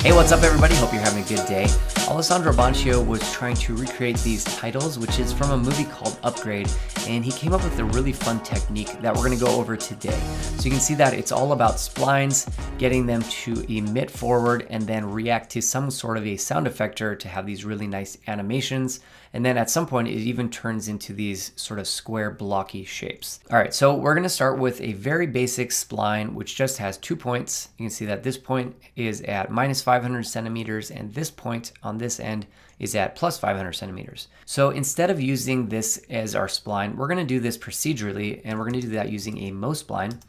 Hey, what's up everybody? Hope you're having a good day. Alessandro was trying to recreate these titles, which is from a movie called Upgrade, and he came up with a really fun technique that we're going to go over today. So you can see that it's all about splines, getting them to emit forward and then react to some sort of a sound effector to have these really nice animations. And then at some point it even turns into these sort of square blocky shapes. All right, so we're going to start with a very basic spline, which just has 2 points. You can see that this point is at minus 500 centimeters and this point on this end is at plus 500 centimeters. So instead of using this as our spline, we're going to do this procedurally, and we're going to do that using a mospline.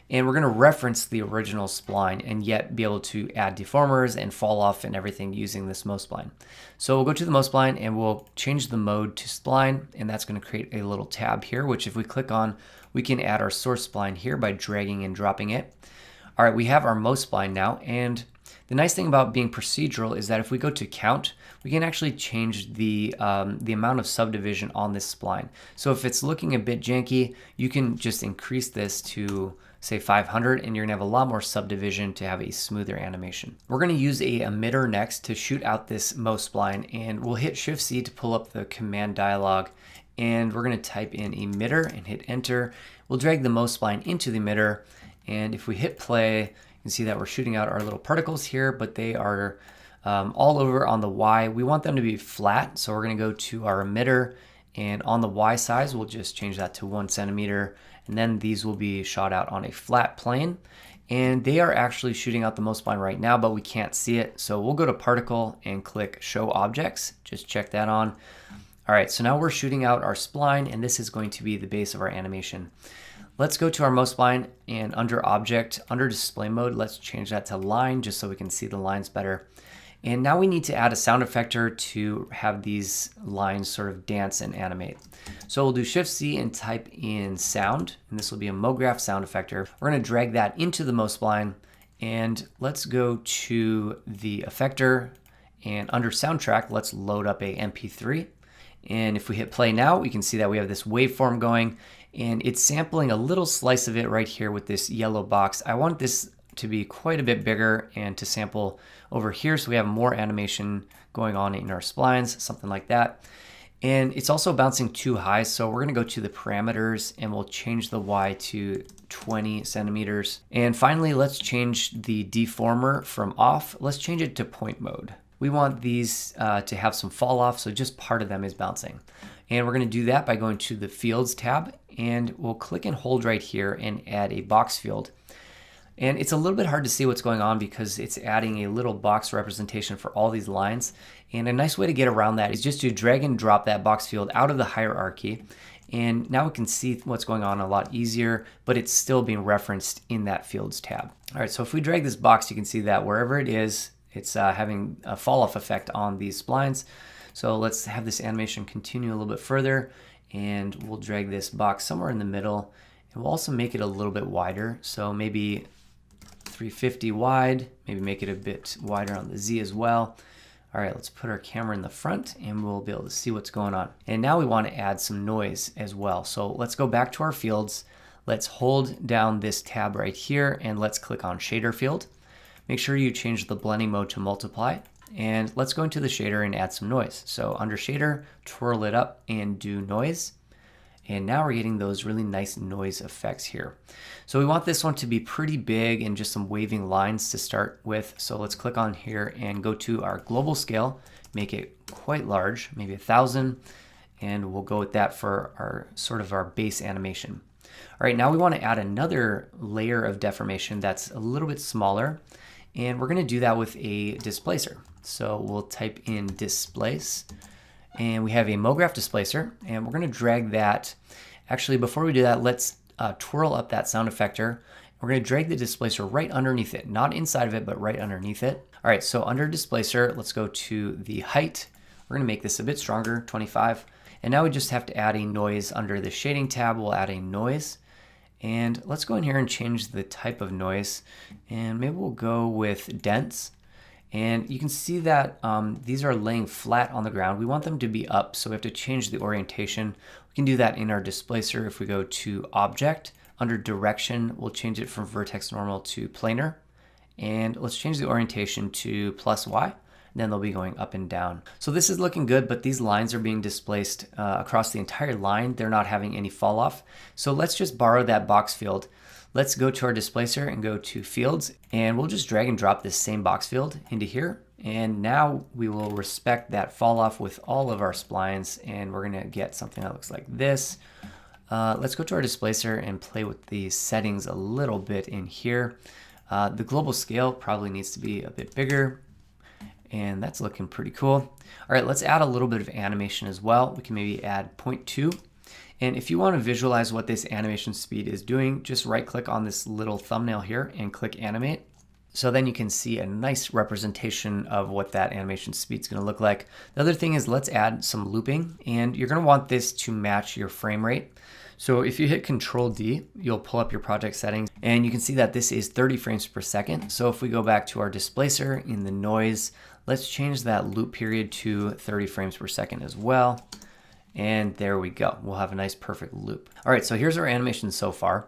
And we're going to reference the original spline and yet be able to add deformers and fall off and everything using this mospline. So we'll go to the mospline and we'll change the mode to spline, and that's going to create a little tab here, which if we click on, we can add our source spline here by dragging and dropping it. All right, we have our mospline now, and the nice thing about being procedural is that if we go to count, we can actually change the amount of subdivision on this spline. So if it's looking a bit janky, you can just increase this to say 500 and you're gonna have a lot more subdivision to have a smoother animation. We're gonna use a emitter next to shoot out this mospline, and we'll hit Shift C to pull up the command dialog, and we're gonna type in emitter and hit enter. We'll drag the mospline into the emitter, and if we hit play, you can see that we're shooting out our little particles here, but they are all over on the Y. We want them to be flat, so we're gonna go to our emitter, and on the Y size, we'll just change that to 1 centimeter, and then these will be shot out on a flat plane. And they are actually shooting out the mospline right now, but we can't see it. So we'll go to particle and click show objects. Just check that on. All right, so now we're shooting out our spline, and this is going to be the base of our animation. Let's go to our mospline, and under object, under display mode, let's change that to line just so we can see the lines better. And now we need to add a sound effector to have these lines sort of dance and animate. So we'll do Shift C and type in sound, and this will be a MoGraph sound effector. We're going to drag that into the mospline, and let's go to the effector, and under soundtrack, let's load up a MP3. And if we hit play now, we can see that we have this waveform going, and it's sampling a little slice of it right here with this yellow box. I want this to be quite a bit bigger and to sample over here so we have more animation going on in our splines, something like that. And it's also bouncing too high, so we're going to go to the parameters and we'll change the Y to 20 centimeters. And finally, let's change the deformer from off. Let's change it to point mode. We want these to have some fall off, so just part of them is bouncing. And we're going to do that by going to the Fields tab, and we'll click and hold right here and add a box field. And it's a little bit hard to see what's going on because it's adding a little box representation for all these lines. And a nice way to get around that is just to drag and drop that box field out of the hierarchy. And now we can see what's going on a lot easier, but it's still being referenced in that Fields tab. All right, so if we drag this box, you can see that wherever it is, it's having a fall off effect on these splines. So let's have this animation continue a little bit further, and we'll drag this box somewhere in the middle. And we'll also make it a little bit wider. So maybe 350 wide, maybe make it a bit wider on the Z as well. All right, let's put our camera in the front and we'll be able to see what's going on. And now we want to add some noise as well. So let's go back to our fields. Let's hold down this tab right here and let's click on shader field. Make sure you change the blending mode to multiply, and let's go into the shader and add some noise. So under shader, twirl it up and do noise. And now we're getting those really nice noise effects here. So we want this one to be pretty big and just some waving lines to start with. So let's click on here and go to our global scale, make it quite large, maybe 1,000. And we'll go with that for our sort of our base animation. All right, now we want to add another layer of deformation that's a little bit smaller. And we're going to do that with a displacer. So we'll type in displace. And we have a MoGraph displacer, and we're going to drag that. Actually, before we do that, let's twirl up that sound effector. We're going to drag the displacer right underneath it, not inside of it, but right underneath it. All right, so under displacer, let's go to the height. We're going to make this a bit stronger, 25. And now we just have to add a noise under the shading tab. We'll add a noise. And let's go in here and change the type of noise. And maybe we'll go with dense. And you can see that these are laying flat on the ground. We want them to be up, so we have to change the orientation. We can do that in our displacer. If we go to object, under direction, we'll change it from vertex normal to planar. And let's change the orientation to +Y. Then they'll be going up and down. So this is looking good, but these lines are being displaced across the entire line. They're not having any fall off. So let's just borrow that box field. Let's go to our displacer and go to fields, and we'll just drag and drop this same box field into here. And now we will respect that fall off with all of our splines, and we're gonna get something that looks like this. Let's go to our displacer and play with the settings a little bit in here. The global scale probably needs to be a bit bigger, and that's looking pretty cool. All right, let's add a little bit of animation as well. We can maybe add 0.2. And if you want to visualize what this animation speed is doing, just right click on this little thumbnail here and click animate. So then you can see a nice representation of what that animation speed is going to look like. The other thing is let's add some looping, and you're going to want this to match your frame rate. So if you hit Control D, you'll pull up your project settings, and you can see that this is 30 frames per second. So if we go back to our displacer in the noise, let's change that loop period to 30 frames per second as well. And there we go. We'll have a nice perfect loop. All right, so here's our animation so far.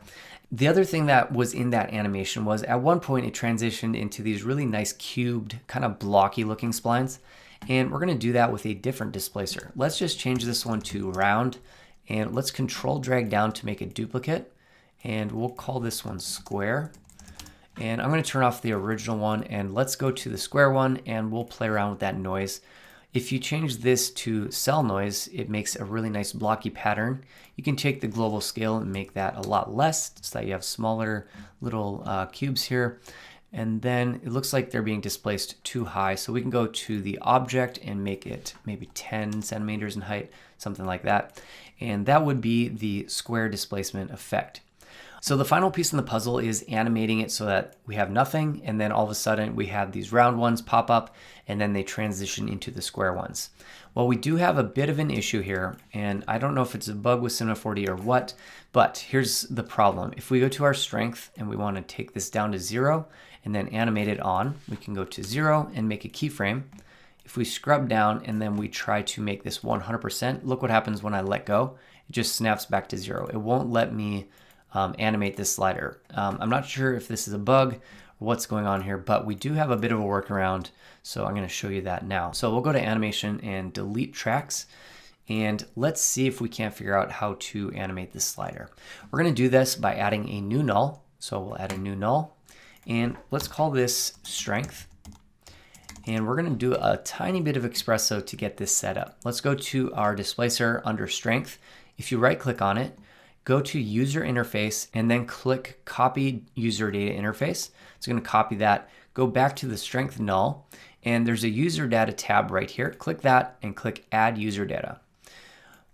The other thing that was in that animation was at one point it transitioned into these really nice cubed, kind of blocky looking splines. And we're gonna do that with a different displacer. Let's just change this one to round, and let's control drag down to make a duplicate. And we'll call this one square. And I'm gonna turn off the original one, and let's go to the square one, and we'll play around with that noise. If you change this to cell noise, it makes a really nice blocky pattern. You can take the global scale and make that a lot less so that you have smaller little cubes here. And then it looks like they're being displaced too high. So we can go to the object and make it maybe 10 centimeters in height, something like that. And that would be the square displacement effect. So the final piece in the puzzle is animating it so that we have nothing, and then all of a sudden we have these round ones pop up, and then they transition into the square ones. Well, we do have a bit of an issue here, and I don't know if it's a bug with Cinema 4D or what, but here's the problem. If we go to our strength and we want to take this down to 0 and then animate it on, we can go to 0 and make a keyframe. If we scrub down and then we try to make this 100%, look what happens when I let go. It just snaps back to 0. It won't let me animate this slider. I'm not sure if this is a bug or what's going on here, but we do have a bit of a workaround, so I'm going to show you that now. So we'll go to animation and delete tracks, and let's see if we can't figure out how to animate this slider. We're going to do this by adding a new null. So we'll add a new null, and let's call this strength. And we're going to do a tiny bit of Xpresso to get this set up. Let's go to our displacer under strength. If you right click on it, go to user interface and then click copy user data interface. It's going to copy that. Go back to the strength null, and there's a user data tab right here. Click that and click add user data.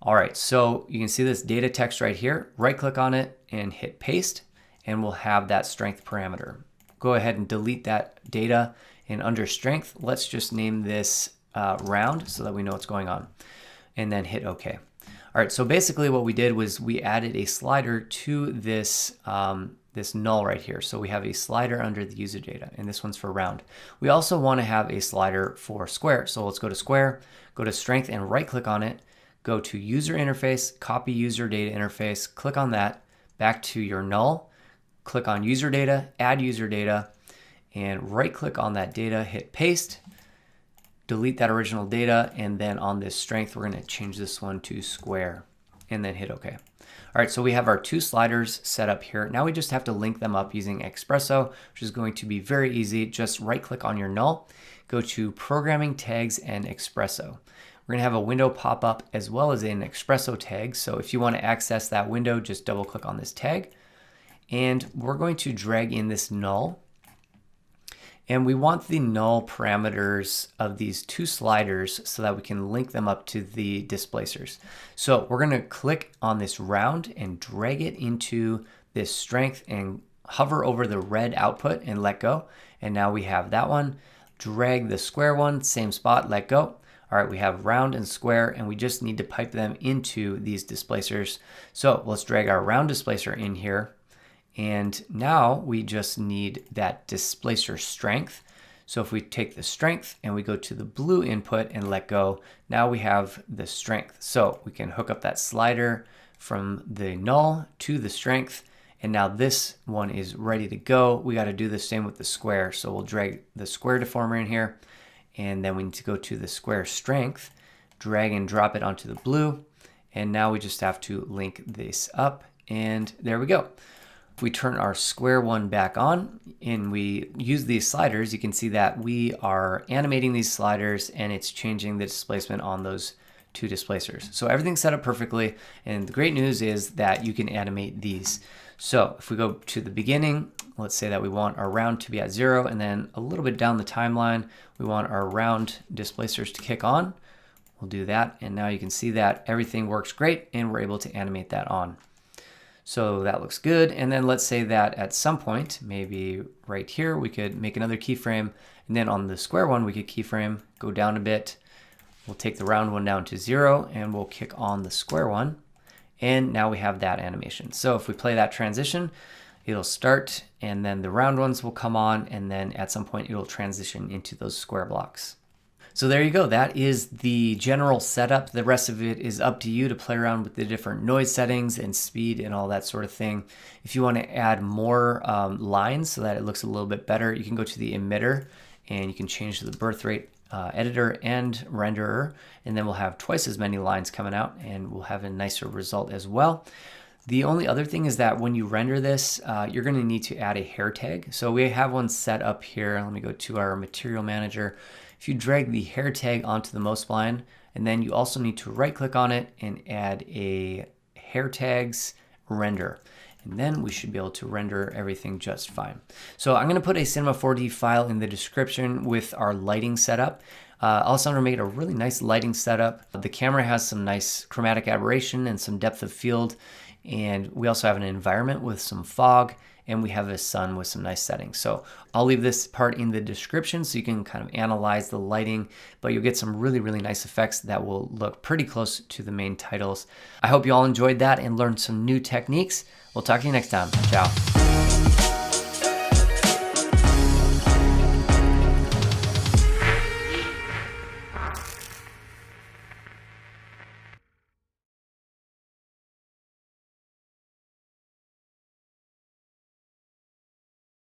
All right, so you can see this data text right here. Right click on it and hit paste, and we'll have that strength parameter. Go ahead and delete that data, and under strength, let's just name this round so that we know what's going on, and then hit OK. All right, so basically what we did was we added a slider to this, this null right here. So we have a slider under the user data, and this one's for round. We also want to have a slider for square. So let's go to square, go to strength and right click on it, go to user interface, copy user data interface, click on that, back to your null, click on user data, add user data, and right click on that data, hit paste, delete that original data, and then on this strength, we're going to change this one to square and then hit OK. All right, so we have our two sliders set up here. Now we just have to link them up using Xpresso, which is going to be very easy. Just right click on your null, go to programming tags and Xpresso. We're going to have a window pop up as well as an Xpresso tag. So if you want to access that window, just double click on this tag, and we're going to drag in this null. And we want the null parameters of these two sliders so that we can link them up to the displacers. So we're going to click on this round and drag it into this strength and hover over the red output and let go. And now we have that one. Drag the square one, same spot, let go. All right, we have round and square, and we just need to pipe them into these displacers. So let's drag our round displacer in here. And now we just need that displacer strength. So if we take the strength and we go to the blue input and let go, now we have the strength. So we can hook up that slider from the null to the strength, And now this one is ready to go. We got to do the same with the square. So we'll drag the square deformer in here, and then we need to go to the square strength, drag and drop it onto the blue. And now we just have to link this up, and there we go. If we turn our square one back on and we use these sliders, you can see that we are animating these sliders and it's changing the displacement on those two displacers. So everything's set up perfectly, and the great news is that you can animate these. So if we go to the beginning, let's say that we want our round to be at 0, and then a little bit down the timeline, we want our round displacers to kick on. We'll do that, and now you can see that everything works great and we're able to animate that on. So that looks good. And then let's say that at some point, maybe right here, we could make another keyframe, and then on the square one, we could keyframe, go down a bit. We'll take the round one down to 0 and we'll kick on the square one. And now we have that animation. So if we play that transition, it'll start and then the round ones will come on, and then at some point it'll transition into those square blocks. So there you go. That is the general setup. The rest of it is up to you to play around with the different noise settings and speed and all that sort of thing. If you want to add more lines so that it looks a little bit better, you can go to the emitter and you can change the birth rate editor and renderer, and then we'll have twice as many lines coming out and we'll have a nicer result as well. The only other thing is that when you render this, you're going to need to add a hair tag. So we have one set up here. Let me go to our material manager. If you drag the hair tag onto the mospline, and then you also need to right click on it and add a hair tags render. And then we should be able to render everything just fine. So I'm going to put a Cinema 4D file in the description with our lighting setup. Alessandro made a really nice lighting setup. The camera has some nice chromatic aberration and some depth of field. And we also have an environment with some fog, and we have a sun with some nice settings. So I'll leave this part in the description so you can kind of analyze the lighting, but you'll get some really, really nice effects that will look pretty close to the main titles. I hope you all enjoyed that and learned some new techniques. We'll talk to you next time. Ciao.